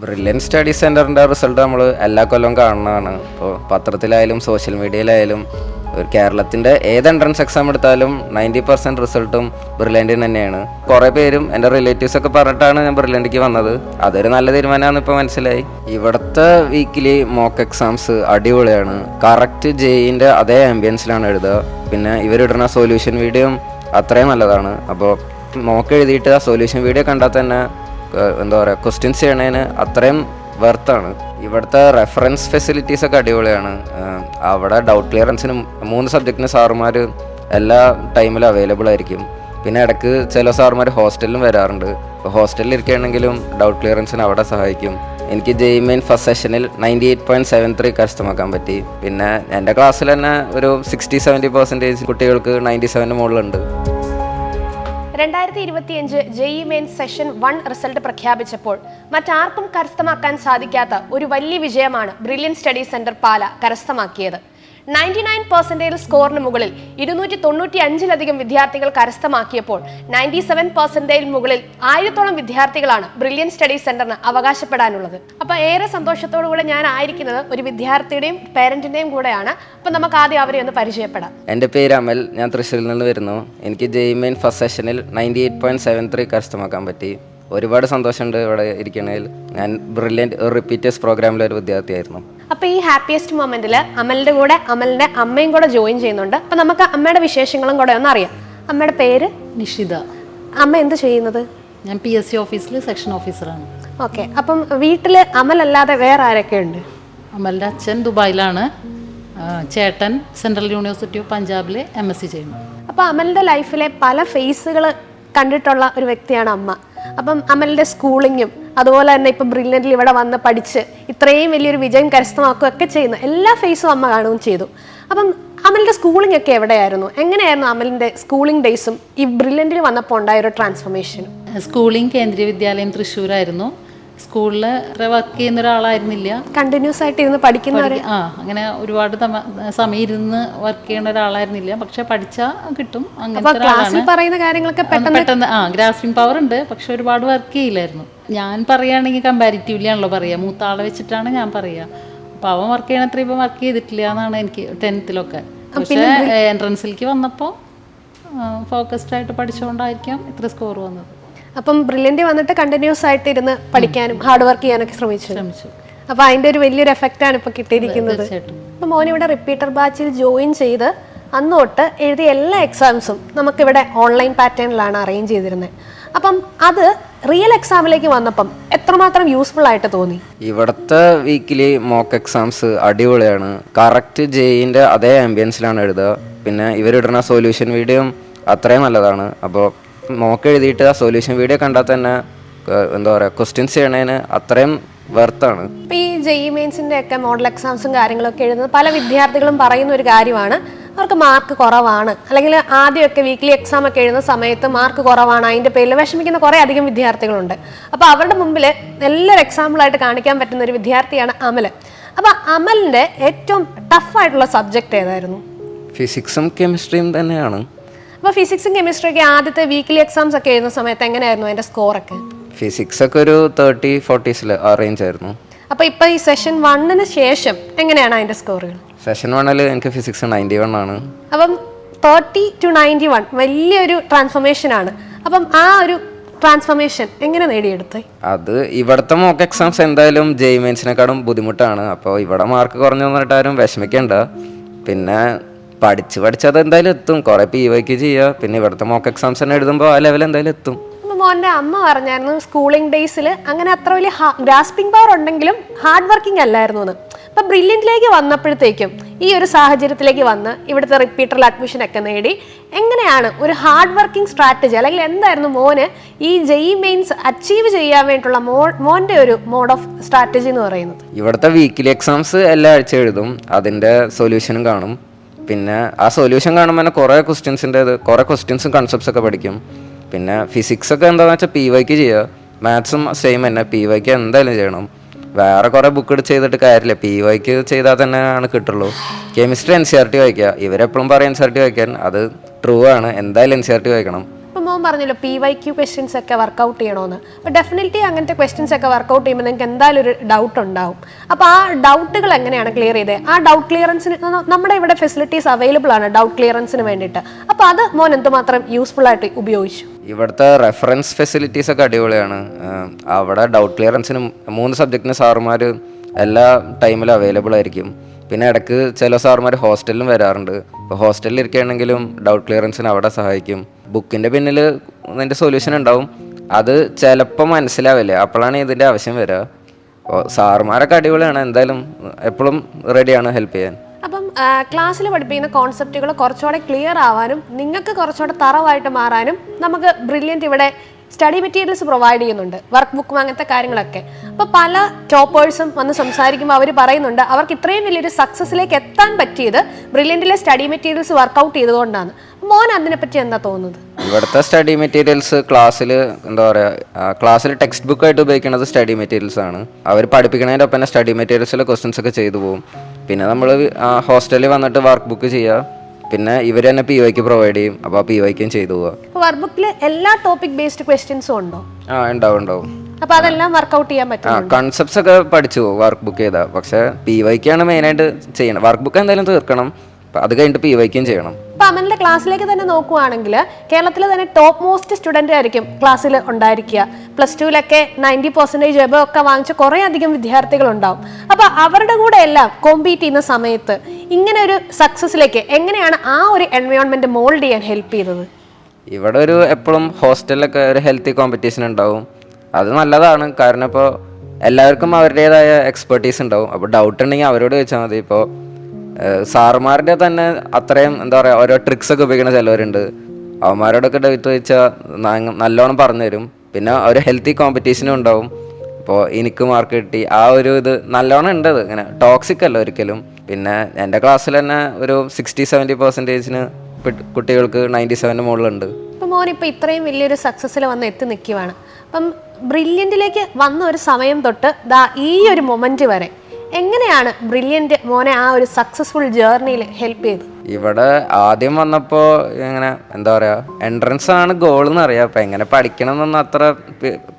Brilliant study സെൻറ്ററിൻ്റെ result നമ്മൾ എല്ലാ കൊല്ലവും കാണുന്നതാണ്. ഇപ്പോൾ പത്രത്തിലായാലും സോഷ്യൽ മീഡിയയിലായാലും ഒരു കേരളത്തിൻ്റെ ഏത് എൻട്രൻസ് എക്സാം എടുത്താലും 90% റിസൾട്ടും ബ്രില്യൻറ്റിന് തന്നെയാണ്. കുറേ പേരും എൻ്റെ റിലേറ്റീവ്സൊക്കെ പറഞ്ഞിട്ടാണ് ഞാൻ ബ്രില്യൻറ്റിക്ക് വന്നത്. അതൊരു നല്ല തീരുമാനമാണെന്ന് ഇപ്പോൾ മനസ്സിലായി. ഇവിടുത്തെ വീക്കിലി മോക്ക് എക്സാംസ് അടിപൊളിയാണ്. കറക്റ്റ് ജെയിൻ്റെ അതേ ആംബിയൻസിലാണ് എഴുതുക. പിന്നെ ഇവരിടുന്ന സൊല്യൂഷൻ വീഡിയോ അത്രയും നല്ലതാണ്. അപ്പോൾ മോക്ക് എഴുതിയിട്ട് ആ സൊല്യൂഷൻ വീഡിയോ കണ്ടാൽ തന്നെ എന്താ പറയുക, ക്വസ്റ്റ്യൻസ് ചെയ്യണതിന് അത്രയും വെർത്താണ്. ഇവിടുത്തെ റെഫറൻസ് ഫെസിലിറ്റീസൊക്കെ അടിപൊളിയാണ്. അവിടെ ഡൗട്ട് ക്ലിയറൻസിനും 3 സബ്ജക്റ്റിന് സാറുമാർ എല്ലാ ടൈമിലും അവൈലബിൾ ആയിരിക്കും. പിന്നെ ഇടയ്ക്ക് ചില സാറുമാർ ഹോസ്റ്റലിലും വരാറുണ്ട്. ഹോസ്റ്റലിൽ ഇരിക്കുകയാണെങ്കിലും ഡൗട്ട് ക്ലിയറൻസിന് അവിടെ സഹായിക്കും. എനിക്ക് ജെഇ മെയിൻ ഫസ്റ്റ് സെഷനിൽ 98.73 കരസ്ഥമാക്കാൻ പറ്റി. പിന്നെ എൻ്റെ ക്ലാസ്സിൽ തന്നെ ഒരു 60-70% കുട്ടികൾക്ക് 97 മുകളിലുണ്ട്. 2025 ജെഇ മെയിൻ സെഷൻ 1 റിസൾട്ട് പ്രഖ്യാപിച്ചപ്പോൾ മറ്റാർക്കും കരസ്ഥമാക്കാൻ സാധിക്കാത്ത ഒരു വലിയ വിജയമാണ് ബ്രില്യൻ സ്റ്റഡി സെന്റർ പാല കരസ്ഥമാക്കിയത്. 99% സ്കോറിന് മുകളിൽ 295-ലധികം വിദ്യാർത്ഥികൾ കരസ്ഥമാക്കിയപ്പോൾ 97% മുകളിൽ 1000-ഓളം വിദ്യാർത്ഥികളാണ് ബ്രില്യൻ സ്റ്റഡി സെന്ററിന് അവകാശപ്പെടാനുള്ളത്. അപ്പോൾ ഏറെ സന്തോഷത്തോടു കൂടെ ഞാൻ ആയിരിക്കുന്നത് ഒരു വിദ്യാർത്ഥിയുടെയും പേരന്റിന്റെയും കൂടെയാണ്. അപ്പോൾ നമുക്ക് ആദ്യം അവരെ ഒന്ന് പരിചയപ്പെടാം. എൻ്റെ പേര് അമൽ, ഞാൻ തൃശ്ശൂരിൽ നിന്ന് വരുന്നു. എനിക്ക് ജെഇ മെയിൻ ഫസ്റ്റ് സെഷനിൽ 98.73 കരസ്ഥമാക്കാൻ പറ്റി. ഒരുപാട് സന്തോഷമുണ്ട് ഇവിടെ ഇരിക്കണതിൽ. ഞാൻ ബ്രില്യൻറ്റ് റിപ്പീറ്റേഴ്സ് പ്രോഗ്രാമിലെ ഒരു വിദ്യാർത്ഥിയായിരുന്നു. അപ്പോൾ ഈ ഹാപ്പിയസ്റ്റ് മൊമെന്റിൽ അമലിന്റെ കൂടെ അമലിന്റെ അമ്മയും കൂടെ ജോയിൻ ചെയ്യുന്നുണ്ട്. അപ്പം നമുക്ക് അമ്മയുടെ വിശേഷങ്ങളും കൂടെ ഒന്ന് അറിയാം. അമ്മയുടെ പേര് നിഷിത. അമ്മ എന്ത് ചെയ്യുന്നത്? ഞാൻ PSC ഓഫീസിൽ സെക്ഷൻ ഓഫീസറാണ്. ഓക്കെ. അപ്പം വീട്ടിൽ അമലല്ലാതെ വേറെ ആരൊക്കെ ഉണ്ട്? അമലിൻ്റെ അച്ഛൻ ദുബായിലാണ്, ചേട്ടൻ സെൻട്രൽ യൂണിവേഴ്സിറ്റി ഓഫ് പഞ്ചാബിൽ MSc ചെയ്യുന്നു. അപ്പോൾ അമലിന്റെ ലൈഫിലെ പല ഫേസുകൾ കണ്ടിട്ടുള്ള ഒരു വ്യക്തിയാണ് അമ്മ. അപ്പം അമലിന്റെ സ്കൂളിങ്ങും അതുപോലെ തന്നെ ഇപ്പം ബ്രില്യൻറ്റിൽ ഇവിടെ വന്ന് പഠിച്ച് ഇത്രയും വലിയൊരു വിജയം കരസ്ഥമാക്കുകയൊക്കെ ചെയ്യുന്ന എല്ലാ ഫേസും അമ്മ കാണുകയും ചെയ്തു. അപ്പം അമലിന്റെ സ്കൂളിംഗ് ഒക്കെ എവിടെയായിരുന്നു? എങ്ങനെയായിരുന്നു അമലിന്റെ സ്കൂളിംഗ് ഡേയ്സും ഈ ബ്രില്യൻറ്റിൽ വന്നപ്പോൾ ഉണ്ടായ ഒരു ട്രാൻസ്ഫോർമേഷനും? സ്കൂളിംഗ് കേന്ദ്രീയ വിദ്യാലയം തൃശ്ശൂരായിരുന്നു. സ്കൂളിൽ വർക്ക് ചെയ്യുന്ന ഒരാളായിരുന്നില്ല, കണ്ടിന്യൂസ് ആയിട്ട് ഇരുന്ന് പഠിക്കുന്നവർ. അങ്ങനെ ഒരുപാട് സമയം ഇരുന്ന് വർക്ക് ചെയ്യുന്ന ഒരാളായിരുന്നില്ല. പക്ഷെ പഠിച്ചാൽ കിട്ടും അങ്ങനത്തെ പറയുന്ന കാര്യങ്ങളൊക്കെ പെട്ടെന്ന് ഗ്രാസ്പിംഗ് പവർ ഉണ്ട്. പക്ഷെ ഒരുപാട് വർക്ക് ചെയ്യില്ലായിരുന്നു. ഞാൻ പറയുകയാണെങ്കിൽ കമ്പാരിറ്റീവ്ലി ആണല്ലോ പറയുക, മൂത്താളെ വെച്ചിട്ടാണ് ഞാൻ പറയുക. അപ്പോൾ അവൻ വർക്ക് ചെയ്യണ അത്ര ഇപ്പം വർക്ക് ചെയ്തിട്ടില്ല എന്നാണ് എനിക്ക് 10th പക്ഷേ എൻട്രൻസിലേക്ക് വന്നപ്പോൾ ഫോക്കസ്ഡ് ആയിട്ട് പഠിച്ചുകൊണ്ടായിരിക്കാം ഇത്ര സ്കോർ വന്നത്. അപ്പം ബ്രില്യൻറ്റ് വന്നിട്ട് കണ്ടിന്യൂസ് ആയിട്ട് ഇരുന്ന് പഠിക്കാനും ഹാർഡ് വർക്ക് ചെയ്യാനൊക്കെ ശ്രമിച്ചു. അപ്പോൾ അതിൻ്റെ ഒരു വലിയൊരു എഫക്റ്റാണ് ഇപ്പോൾ കിട്ടിയിരിക്കുന്നത്. അപ്പം മോൻ ഇവിടെ റിപ്പീറ്റർ ബാച്ചിൽ ജോയിൻ ചെയ്ത് അന്ന് തൊട്ട് എഴുതിയ എല്ലാ എക്സാംസും നമുക്കിവിടെ ഓൺലൈൻ പാറ്റേണിലാണ് അറേഞ്ച് ചെയ്തിരുന്നത്. അപ്പം അത് റിയൽ എക്സാമിലേക്ക് വന്നപ്പം എത്രമാത്രം യൂസ്ഫുൾ ആയിട്ട് തോന്നി? ഇവിടുത്തെ വീക്കിലി മോക്ക് എക്സാംസ് അടിപൊളിയാണ്. കറക്റ്റ് ജെയിൻ്റെ അതേ ആംബിയൻസിലാണ് എഴുതുക. പിന്നെ ഇവരിടുന്ന സൊല്യൂഷൻ വീഡിയോ അത്രയും നല്ലതാണ്. അപ്പോൾ മോക്ക് എഴുതിയിട്ട് ആ സൊല്യൂഷൻ വീഡിയോ കണ്ടാൽ തന്നെ എന്താ പറയുക, ക്വസ്റ്റ്യൻസ് ചെയ്യണതിന് അത്രയും വെർത്താണ്. ഇപ്പോൾ ഈ ജെഇ മെയിൻസിൻ്റെ ഒക്കെ മോഡൽ എക്സാംസും കാര്യങ്ങളൊക്കെ എഴുതുന്നത് പല വിദ്യാർത്ഥികളും പറയുന്ന ഒരു കാര്യമാണ്, അവർക്ക് മാർക്ക് കുറവാണ്, അല്ലെങ്കിൽ ആദ്യമൊക്കെ വീക്ക്ലി എക്സാം ഒക്കെ എഴുതുന്ന സമയത്ത് മാർക്ക് കുറവാണ്, അതിൻ്റെ പേരിൽ വിഷമിക്കുന്ന കുറേ അധികം വിദ്യാർത്ഥികളുണ്ട്. അപ്പോൾ അവരുടെ മുമ്പിൽ എല്ലാവരും എക്സാമ്പിളായിട്ട് കാണിക്കാൻ പറ്റുന്ന ഒരു വിദ്യാർത്ഥിയാണ് അമൽ. അപ്പോൾ അമലിൻ്റെ ഏറ്റവും ടഫായിട്ടുള്ള സബ്ജക്റ്റ് ഏതായിരുന്നു? ഫിസിക്സും കെമിസ്ട്രിയും തന്നെയാണ്. അപ്പോൾ ഫിസിക്സും കെമിസ്ട്രിയൊക്കെ ആദ്യത്തെ വീക്ക്ലി എക്സാംസ് ഒക്കെ എഴുതുന്ന സമയത്ത് എങ്ങനെയായിരുന്നു അതിൻ്റെ സ്കോറൊക്കെ? ഫിസിക്സ് ഒക്കെ ഒരു 30-40s റേഞ്ച് ആയിരുന്നു. അപ്പോൾ ഇപ്പോൾ ഈ സെഷൻ 1 ശേഷം എങ്ങനെയാണ് അതിൻ്റെ സ്കോറുകൾ? സെഷൻ 1 എനിക്ക് ഫിസിക്സ് 91 ആണ്. അപ്പം 30 to 91 വലിയൊരു ട്രാൻസ്ഫോർമേഷൻ ആണ്. അപ്പം ആ ഒരു ട്രാൻസ്ഫോർമേഷൻ എങ്ങനെ നേടിയെടുത്ത്? അത് ഇവിടുത്തെ മോക്ക് എക്സാംസ് എന്തായാലും ജെഇ മെയിൻസിനെക്കാളും ബുദ്ധിമുട്ടാണ്. അപ്പോൾ ഇവിടെ മാർക്ക് കുറഞ്ഞു വന്നിട്ടാരും വിഷമിക്കേണ്ട. പിന്നെ പഠിച്ചത് എന്തായാലും എത്തും. കുറേ PYQ ചെയ്യുക, പിന്നെ ഇവിടുത്തെ മോക്ക് എക്സാംസ് തന്നെ എഴുതുമ്പോൾ ആ ലെവൽ എന്തായാലും എത്തും. അപ്പോൾ മോൻ്റെ അമ്മ പറഞ്ഞായിരുന്നു സ്കൂളിംഗ് ഡേയ്സിൽ അങ്ങനെ അത്ര വലിയ ഗ്രാസ്പിംഗ് പവർ ഉണ്ടെങ്കിലും ഹാർഡ് വർക്കിംഗ് അല്ലായിരുന്നു എന്ന്. അപ്പോൾ ബ്രില്യൻറ്റിലേക്ക് വന്നപ്പോഴത്തേക്കും ഈ ഒരു സാഹചര്യത്തിലേക്ക് വന്ന് ഇവിടുത്തെ റിപ്പീറ്ററിൽ അഡ്മിഷനൊക്കെ നേടി, എങ്ങനെയാണ് ഒരു ഹാർഡ് വർക്കിംഗ് സ്ട്രാറ്റജി, അല്ലെങ്കിൽ എന്തായിരുന്നു മോന് ഈ ജെഇ മെയിൻസ് അച്ചീവ് ചെയ്യാൻ വേണ്ടിയിട്ടുള്ള മോൻ്റെ ഒരു മോഡ് ഓഫ് സ്ട്രാറ്റജി എന്ന് പറയുന്നത്? ഇവിടുത്തെ വീക്കിലി എക്സാംസ് എല്ലാ ആഴ്ച എഴുതും, അതിൻ്റെ സൊല്യൂഷനും കാണും. പിന്നെ ആ സൊല്യൂഷൻ കാണുമ്പോൾ തന്നെ കുറേ ക്വസ്റ്റ്യൻസും കൺസെപ്റ്റ്സ് ഒക്കെ പഠിക്കും. പിന്നെ ഫിസിക്സ് ഒക്കെ എന്താണെന്ന് വെച്ചാൽ PYQ ചെയ്യുക, മാത്സും സെയിം തന്നെ, PYQ എന്തായാലും ചെയ്യണം. വേറെ കുറേ ബുക്ക് എടുത്ത് ചെയ്തിട്ട് കാര്യമില്ല, PYQ ചെയ്താൽ തന്നെ ആണ് കിട്ടുള്ളൂ. കെമിസ്ട്രി NCERT വായിക്കുക, ഇവരെപ്പോഴും പറയും NCERT വായിക്കാൻ, അത് ട്രൂ ആണ്, എന്തായാലും NCERT വായിക്കണം. മോൻ പറഞ്ഞല്ലോ PYQ ക്വസ്റ്റ്യൻസ് ഒക്കെ വർക്കൗട്ട് ചെയ്യണമെന്ന്. അപ്പോൾ ഡെഫിനറ്റ്ലി അങ്ങനത്തെ ക്വസ്റ്റ്യൻസ് ഒക്കെ വർക്കൗട്ട് ചെയ്യുമ്പോൾ നിങ്ങൾക്ക് എന്തായാലും ഒരു ഡൗട്ട് ഉണ്ടാവും. അപ്പോൾ ആ ഡൗട്ടുകൾ എങ്ങനെയാണ് ക്ലിയർ ചെയ്തത്? ആ ഡൗട്ട് ക്ലിയറൻസിന് നമ്മുടെ ഇവിടെ ഫെസിലിറ്റീസ് അവൈലബിൾ ആണ് ഡൗട്ട് ക്ലിയറൻസിന് വേണ്ടിയിട്ട്. അപ്പോൾ അത് മോൻ എന്തുമാത്രം യൂസ്ഫുൾ ആയിട്ട് ഉപയോഗിച്ചു? ഇവിടുത്തെ റെഫറൻസ് ഫെസിലിറ്റീസ് ഒക്കെ അടിപൊളിയാണ്. അവിടെ ഡൗട്ട് ക്ലിയറൻസിന് 3 സബ്ജക്റ്റിന് സാറുമാർ എല്ലാ ടൈമിലും അവൈലബിൾ ആയിരിക്കും. പിന്നെ ഇടയ്ക്ക് ചില സാറുമാർ ഹോസ്റ്റലിലും വരാറുണ്ട്. ഇപ്പോൾ ഹോസ്റ്റലിൽ ഇരിക്കുകയാണെങ്കിലും ഡൗട്ട് ക്ലിയറൻസിന് അവിടെ സഹായിക്കും. ബുക്കിൻ്റെ പിന്നിൽ ഇതിൻ്റെ സൊല്യൂഷൻ ഉണ്ടാവും. അത് ചിലപ്പോൾ മനസ്സിലാവില്ല, അപ്പോഴാണ് ഇതിൻ്റെ ആവശ്യം വരിക. അപ്പോൾ സാറുമാരൊക്കെ അടിപൊളിയാണ്, എന്തായാലും എപ്പോഴും റെഡിയാണ് ഹെൽപ്പ് ചെയ്യാൻ. അപ്പം ക്ലാസ്സിൽ പഠിപ്പിക്കുന്ന കോൺസെപ്റ്റുകൾ കുറച്ചുകൂടെ ക്ലിയർ ആവാനും നിങ്ങൾക്ക് കുറച്ചുകൂടെ തറവായിട്ട് മാറാനും നമുക്ക് ബ്രില്യൻറ്റ് ഇവിടെ സ്റ്റഡി മെറ്റീരിയൽസ് പ്രൊവൈഡ് ചെയ്യുന്നുണ്ട്, വർക്ക് ബുക്കും അങ്ങനത്തെ കാര്യങ്ങളൊക്കെ. അപ്പോൾ പല ടോപ്പേഴ്സും വന്ന് സംസാരിക്കുമ്പോൾ അവർ പറയുന്നുണ്ട് അവർക്ക് ഇത്രയും വലിയൊരു സക്സസ്സിലേക്ക് എത്താൻ പറ്റിയത് ബ്രില്യൻറ്റിലെ സ്റ്റഡി മെറ്റീരിയൽസ് വർക്കൗട്ട് ചെയ്തുകൊണ്ടാണ്. മോൻ അതിനെപ്പറ്റി എന്താ തോന്നുന്നത്? ഇവിടുത്തെ സ്റ്റഡി മെറ്റീരിയൽസ് ക്ലാസ്സിൽ എന്താ പറയുക, ക്ലാസ്സിൽ ടെക്സ്റ്റ് ബുക്കായിട്ട് ഉപയോഗിക്കുന്നത് സ്റ്റഡി മെറ്റീരിയൽസ് ആണ്. അവർ പഠിപ്പിക്കുന്നതിൻ്റെ ഒപ്പം തന്നെ സ്റ്റഡി മെറ്റീരിയൽസിലെ ക്വസ്റ്റ്യൻസ് ഒക്കെ ചെയ്തു പോകും. പിന്നെ നമ്മൾ ഹോസ്റ്റലിൽ വന്നിട്ട് വർക്ക് ബുക്ക് ചെയ്യുക, പിന്നെ ഇവർ തന്നെ PYQ പ്രൊവൈഡ് ചെയ്യും. അപ്പോൾ ആ PYQയും ചെയ്തു പോവുക. വർക്ക് ബുക്കിൽ എല്ലാ ടോപ്പിക് ബേസ്ഡ് ക്വസ്റ്റ്യൻസും ഉണ്ടോ? ഉണ്ടാവും. അപ്പോൾ അതെല്ലാം വർക്കൗട്ട് ചെയ്യാൻ പറ്റും. കൺസെപ്റ്റ്സ് ഒക്കെ പഠിച്ചു പോകും വർക്ക് ബുക്ക് ചെയ്താൽ. പക്ഷേ PYQ ആണ് മെയിനായിട്ട് ചെയ്യണം. വർക്ക് ബുക്ക് എന്തായാലും തീർക്കണം, അത് കഴിഞ്ഞിട്ട് PYQയും ചെയ്യണം. ഇപ്പം അമലിൻ്റെ ക്ലാസ്സിലേക്ക് തന്നെ നോക്കുവാണെങ്കിൽ കേരളത്തിൽ തന്നെ ടോപ്പ് മോസ്റ്റ് സ്റ്റുഡൻ്റ് ആയിരിക്കും ക്ലാസ്സിൽ ഉണ്ടായിരിക്കുക. +2 90% എബോ ഒക്കെ വാങ്ങിച്ച കുറേ അധികം വിദ്യാർത്ഥികളുണ്ടാവും. അപ്പോൾ അവരുടെ കൂടെ എല്ലാം കോമ്പീറ്റ് ചെയ്യുന്ന സമയത്ത് ഇങ്ങനെ ഒരു സക്സസ്സിലേക്ക് എങ്ങനെയാണ് ആ ഒരു എൻവയോൺമെൻറ്റ് മോൾഡ് ചെയ്യാൻ ഹെൽപ്പ് ചെയ്തത്? ഇവിടെ ഒരു എപ്പോഴും ഹോസ്റ്റലിലൊക്കെ ഒരു ഹെൽത്തി കോമ്പറ്റീഷൻ ഉണ്ടാവും. അത് നല്ലതാണ്, കാരണം ഇപ്പോൾ എല്ലാവർക്കും അവരുടേതായ എക്സ്പെർട്ടീസ് ഉണ്ടാവും. അപ്പോൾ ഡൗട്ട് ഉണ്ടെങ്കിൽ അവരോട് ചോദിച്ചാൽ മതി. ഇപ്പോൾ സാറുമാരുടെ തന്നെ അത്രയും എന്താ പറയുക, ഓരോ ട്രിക്സ് ഒക്കെ ഉപയോഗിക്കുന്ന ചിലവരുണ്ട്. അവന്മാരോടൊക്കെ ഡൗട്ട് ചോദിച്ചാൽ നല്ലോണം പറഞ്ഞു തരും. പിന്നെ ഒരു ഹെൽത്തി കോമ്പറ്റീഷനും ഉണ്ടാവും. ഇപ്പോൾ എനിക്ക് മാർക്ക് കിട്ടി, ആ ഒരു ഇത് നല്ലോണം ഉണ്ട്. ഇങ്ങനെ ടോക്സിക് അല്ല ഒരിക്കലും. പിന്നെ എൻ്റെ ക്ലാസ്സിൽ തന്നെ ഒരു 60-70% കുട്ടികൾക്ക് 97 മുകളിലുണ്ട്. ഇപ്പം മോനിപ്പോൾ ഇത്രയും വലിയൊരു സക്സസ്സിൽ വന്ന് എത്തി നിൽക്കുവാണ്. അപ്പം ബ്രില്യൻറ്റിലേക്ക് വന്ന ഒരു സമയം തൊട്ട് ഈ ഒരു മൊമെൻറ്റ് വരെ എങ്ങനെയാണ് ബ്രില്യൻറ്റ് മോനെ ആ ഒരു സക്സസ്ഫുൾ ജേർണിയിൽ ഹെൽപ്പ് ചെയ്തു? ഇവിടെ ആദ്യം വന്നപ്പോൾ ഇങ്ങനെ എന്താ പറയുക, എൻട്രൻസ് ആണ് ഗോൾ എന്നറിയാം. അപ്പം എങ്ങനെ പഠിക്കണം എന്നൊന്നും അത്ര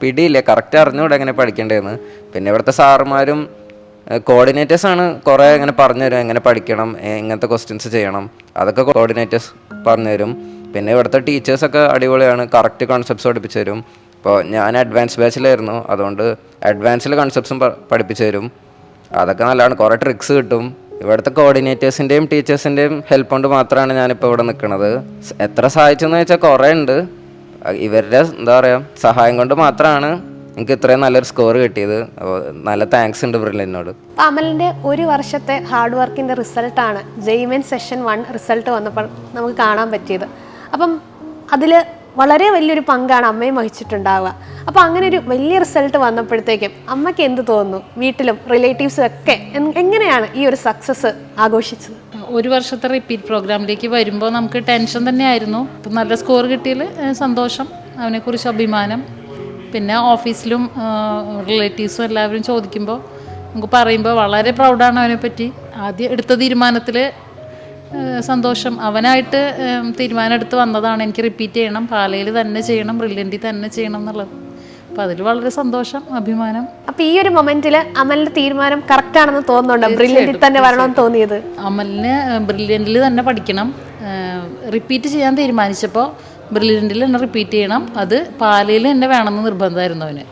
പിടിയില്ല, കറക്റ്റ് അറിഞ്ഞുകൂടെ എങ്ങനെ പഠിക്കേണ്ടതെന്ന്. പിന്നെ ഇവിടുത്തെ സാറുമാരും കോർഡിനേറ്റേഴ്സാണ് കുറേ ഇങ്ങനെ പറഞ്ഞുതരും എങ്ങനെ പഠിക്കണം, ഇങ്ങനത്തെ ക്വസ്റ്റ്യൻസ് ചെയ്യണം, അതൊക്കെ കോർഡിനേറ്റേഴ്സ് പറഞ്ഞുതരും. പിന്നെ ഇവിടുത്തെ ടീച്ചേഴ്സൊക്കെ അടിപൊളിയാണ്, കറക്റ്റ് കോൺസെപ്റ്റ്സ് പഠിപ്പിച്ചു തരും. ഇപ്പോൾ ഞാൻ അഡ്വാൻസ് ബാച്ചിലായിരുന്നു, അതുകൊണ്ട് അഡ്വാൻസിൽ കോൺസെപ്റ്റ്സും പഠിപ്പിച്ചു തരും. അതൊക്കെ നല്ലതാണ്, കുറേ ട്രിക്സ് കിട്ടും. ഇവിടുത്തെ കോർഡിനേറ്റേഴ്സിൻ്റെയും ടീച്ചേഴ്സിൻ്റെയും ഹെൽപ്പ് കൊണ്ട് മാത്രമാണ് ഞാനിപ്പോൾ ഇവിടെ നിൽക്കുന്നത്. എത്ര സഹായിച്ചെന്ന് വെച്ചാൽ കുറേ ഉണ്ട്. ഇവരുടെ എന്താ പറയുക സഹായം കൊണ്ട് മാത്രമാണ് എനിക്ക് ഇത്രയും നല്ലൊരു സ്കോർ കിട്ടിയത്. നല്ല താങ്ക്സ് ഉണ്ട് ബ്രില്യൻറ്റിനോട്. അമലിൻ്റെ ഒരു വർഷത്തെ ഹാർഡ് വർക്കിൻ്റെ റിസൾട്ടാണ് JEE സെഷൻ 1 റിസൾട്ട് വന്നപ്പോൾ നമുക്ക് കാണാൻ പറ്റിയത്. അപ്പം അതിൽ വളരെ വലിയൊരു പങ്കാണ് അമ്മയും വഹിച്ചിട്ടുണ്ടാവുക. അപ്പോൾ അങ്ങനെ ഒരു വലിയ റിസൾട്ട് വന്നപ്പോഴത്തേക്കും അമ്മയ്ക്ക് എന്ത് തോന്നുന്നു? വീട്ടിലും റിലേറ്റീവ്സും ഒക്കെ എങ്ങനെയാണ് ഈ ഒരു സക്സസ് ആഘോഷിച്ചത്? ഒരു വർഷത്തെ റിപ്പീറ്റ് പ്രോഗ്രാമിലേക്ക് വരുമ്പോൾ നമുക്ക് ടെൻഷൻ തന്നെയായിരുന്നു. ഇപ്പം നല്ല സ്കോർ കിട്ടിയതിൽ സന്തോഷം, അവനെക്കുറിച്ച് അഭിമാനം. പിന്നെ ഓഫീസിലും റിലേറ്റീവ്സും എല്ലാവരും ചോദിക്കുമ്പോൾ നമുക്ക് പറയുമ്പോൾ വളരെ പ്രൗഡാണ് അവനെപ്പറ്റി. ആദ്യം എടുത്ത തീരുമാനത്തിൽ സന്തോഷം. അവനായിട്ട് തീരുമാനം എടുത്ത് വന്നതാണ് എനിക്ക് റിപ്പീറ്റ് ചെയ്യണം, പാലയിൽ തന്നെ ചെയ്യണം, ബ്രില്യൻറ്റിൽ തന്നെ ചെയ്യണം എന്നുള്ളത്. അപ്പം അതിൽ വളരെ സന്തോഷം, അഭിമാനം. അപ്പം ഈ ഒരു മൊമെന്റിൽ അമലിന്റെ തീരുമാനം കറക്റ്റ് ആണെന്ന് തോന്നുന്നുണ്ടോ? ബ്രില്യൻറ്റിൽ തന്നെ വരണമെന്ന് തോന്നിയത്? അമലിന് ബ്രില്യൻറ്റിൽ തന്നെ പഠിക്കണം. റിപ്പീറ്റ് ചെയ്യാൻ തീരുമാനിച്ചപ്പോൾ ബ്രില്യൻറ്റിൽ തന്നെ റിപ്പീറ്റ് ചെയ്യണം, അത് പാലയിൽ തന്നെ വേണമെന്ന് നിർബന്ധമായിരുന്നു അവന്.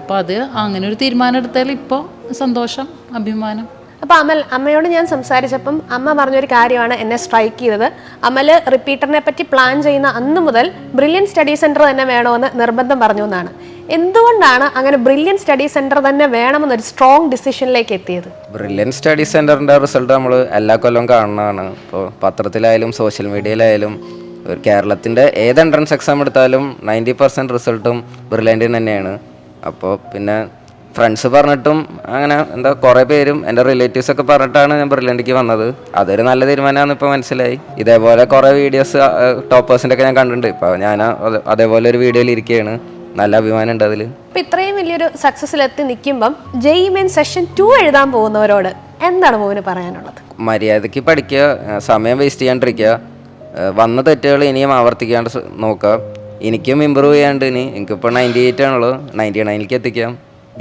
അപ്പോൾ അത് അങ്ങനെ ഒരു തീരുമാനം എടുത്താൽ ഇപ്പോൾ സന്തോഷം, അഭിമാനം. അപ്പോൾ അമ്മയോട് ഞാൻ സംസാരിച്ചപ്പം അമ്മ പറഞ്ഞൊരു കാര്യമാണ് എന്നെ സ്ട്രൈക്ക് ചെയ്തത്. അമൽ റിപ്പീറ്ററിനെ പറ്റി പ്ലാൻ ചെയ്യുന്ന അന്ന് മുതൽ ബ്രില്യൻ സ്റ്റഡി സെൻറ്റർ തന്നെ വേണമെന്ന് നിർബന്ധം പറഞ്ഞു എന്നാണ്. എന്തുകൊണ്ടാണ് അങ്ങനെ ബ്രില്യൻ സ്റ്റഡി സെൻറ്റർ തന്നെ വേണമെന്നൊരു സ്ട്രോങ് ഡിസിഷനിലേക്ക് എത്തിയത്? ബ്രില്യൻ സ്റ്റഡി സെൻറ്ററിൻ്റെ റിസൾട്ട് നമ്മൾ എല്ലാ കൊല്ലവും കാണുന്നതാണ്. ഇപ്പോൾ പത്രത്തിലായാലും സോഷ്യൽ മീഡിയയിലായാലും ഒരു കേരളത്തിൻ്റെ ഏത് എൻട്രൻസ് എക്സാം എടുത്താലും 90% റിസൾട്ടും ബ്രില്യൻറ്റിന് തന്നെയാണ്. അപ്പോൾ പിന്നെ ഫ്രണ്ട്സ് പറഞ്ഞിട്ടും അങ്ങനെ എന്താ കുറേ പേരും എൻ്റെ റിലേറ്റീവ്സൊക്കെ പറഞ്ഞിട്ടാണ് ഞാൻ ബ്രില്യൻറ്റിക്ക് വന്നത്. അതൊരു നല്ല തീരുമാനമാണെന്ന് ഇപ്പോൾ മനസ്സിലായി. ഇതേപോലെ കുറേ വീഡിയോസ് ടോപ്പേഴ്സിൻ്റെ ഒക്കെ ഞാൻ കണ്ടിട്ടുണ്ട്. ഇപ്പോൾ ഞാൻ അതേപോലെ ഒരു വീഡിയോയിൽ ഇരിക്കുകയാണ്. നല്ല അഭിമാനം ഉണ്ട് അതിൽ. ഇപ്പം ഇത്രയും വലിയൊരു സക്സസ്സിലെത്തി നിൽക്കുമ്പം JEE സെഷൻ 2 എഴുതാൻ പോകുന്നവരോട് എന്താണ് മോന് പറയാനുള്ളത്? മര്യാദയ്ക്ക് പഠിക്കുക, സമയം വേസ്റ്റ് ചെയ്യാണ്ടിരിക്കുക, വന്ന തെറ്റുകൾ ഇനിയും ആവർത്തിക്കാണ്ട് നോക്കുക. എനിക്കും ഇമ്പ്രൂവ് ചെയ്യാണ്ട് ഇനി എനിക്കിപ്പോൾ 98 ആണല്ലോ, 99ലേക്ക് എത്തിക്കാം.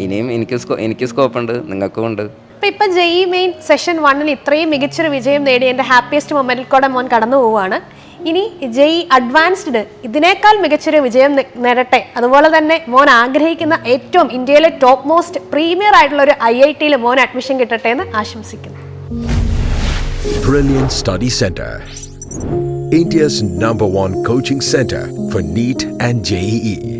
ഇനിയും എനിക്ക് സ്കോപ്പ് ഉണ്ട്, നിങ്ങൾക്കും ഉണ്ട്. ഇപ്പം JEE മെയിൻ സെഷൻ 1-ൽ ഇത്രയും മികച്ചൊരു വിജയം നേടി എൻ്റെ ഹാപ്പിയസ്റ്റ് മൊമെന്റിൽ കൂടെ മോൻ കടന്നു പോവുകയാണ്. ഇനി JEE അഡ്വാൻസ്ഡ് ഇതിനേക്കാൾ മികച്ചൊരു വിജയം നേടട്ടെ. അതുപോലെ തന്നെ മോൻ ആഗ്രഹിക്കുന്ന ഏറ്റവും ഇന്ത്യയിലെ ടോപ്പ് മോസ്റ്റ് പ്രീമിയർ ആയിട്ടുള്ള ഒരു IIT-യിൽ മോൻ അഡ്മിഷൻ കിട്ടട്ടെ എന്ന് ആശംസിക്കുന്നു. Brilliant Study Center, India's #1 coaching center for NEET and JEE.